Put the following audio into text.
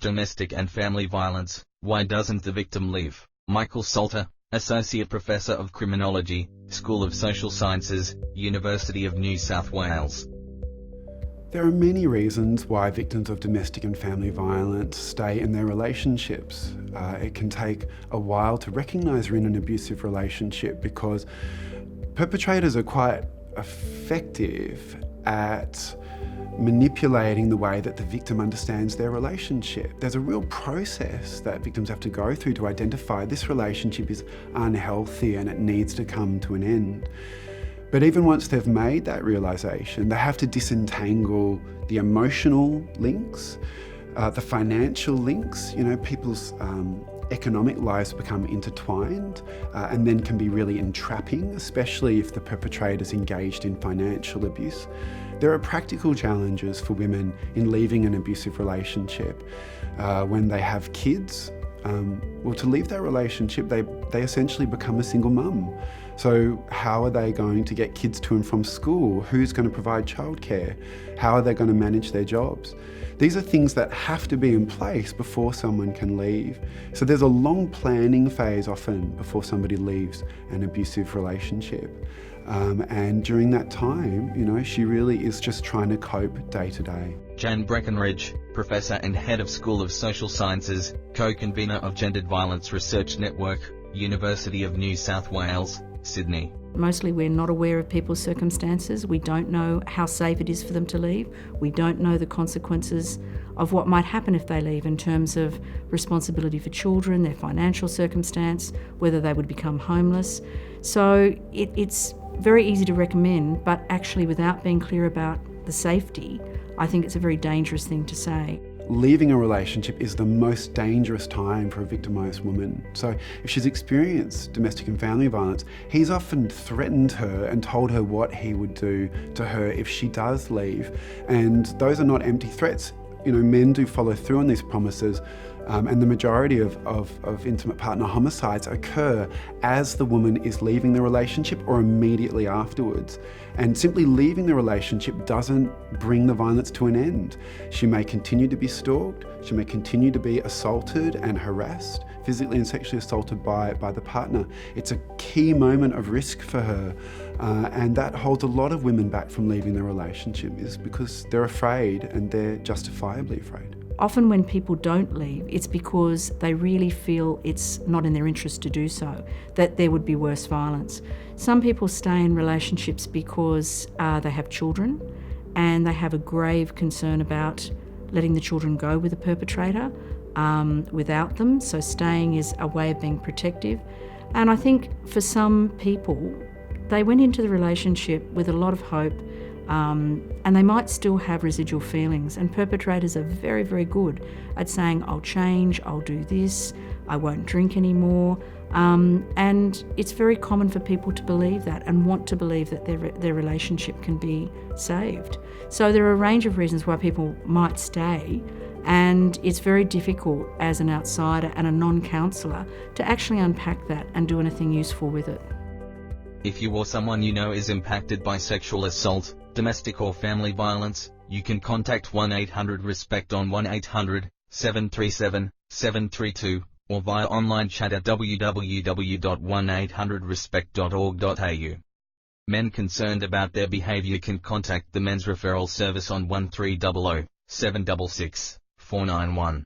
Domestic and family violence, why doesn't the victim leave? Michael Salter, Associate Professor of Criminology, School of Social Sciences, University of New South Wales. There are many reasons why victims of domestic and family violence stay in their relationships. It can take a while to recognise you're in an abusive relationship because perpetrators are quite effective at manipulating the way that the victim understands their relationship. There's a real process that victims have to go through to identify this relationship is unhealthy and it needs to come to an end. But even once they've made that realisation, they have to disentangle the emotional links, the financial links. People's economic lives become intertwined and then can be really entrapping, especially if the perpetrator's engaged in financial abuse. There are practical challenges for women in leaving an abusive relationship. When they have kids, to leave that relationship, they essentially become a single mum. So how are they going to get kids to and from school? Who's going to provide childcare? How are they going to manage their jobs? These are things that have to be in place before someone can leave. So there's a long planning phase often before somebody leaves an abusive relationship. And during that time, she really is just trying to cope day to day. Jan Breckenridge, Professor and Head of School of Social Sciences, Co-Convener of Gendered Violence Research Network, University of New South Wales, Sydney. Mostly we're not aware of people's circumstances. We don't know how safe it is for them to leave. We don't know the consequences of what might happen if they leave in terms of responsibility for children, their financial circumstance, whether they would become homeless. So it's very easy to recommend, but actually without being clear about the safety, I think it's a very dangerous thing to say. Leaving a relationship is the most dangerous time for a victimised woman. So if she's experienced domestic and family violence, he's often threatened her and told her what he would do to her if she does leave. And those are not empty threats. Men do follow through on these promises, and the majority of intimate partner homicides occur as the woman is leaving the relationship or immediately afterwards. And simply leaving the relationship doesn't bring the violence to an end. She may continue to be stalked, she may continue to be assaulted and harassed, physically and sexually assaulted by the partner. It's a key moment of risk for her, and that holds a lot of women back from leaving the relationship, is because they're afraid, and they're justifiably afraid. Often when people don't leave, it's because they really feel it's not in their interest to do so, that there would be worse violence. Some people stay in relationships because they have children and they have a grave concern about letting the children go with the perpetrator without them, so staying is a way of being protective. And I think for some people, they went into the relationship with a lot of hope, and they might still have residual feelings, and perpetrators are very, very good at saying, I'll change, I'll do this, I won't drink anymore, and it's very common for people to believe that and want to believe that their relationship can be saved. So there are a range of reasons why people might stay, and it's very difficult as an outsider and a non-counsellor to actually unpack that and do anything useful with it. If you or someone you know is impacted by sexual assault, domestic or family violence, you can contact 1-800-RESPECT on 1-800-737-732, or via online chat at www.1800respect.org.au. Men concerned about their behaviour can contact the Men's Referral Service on 1300 766 491.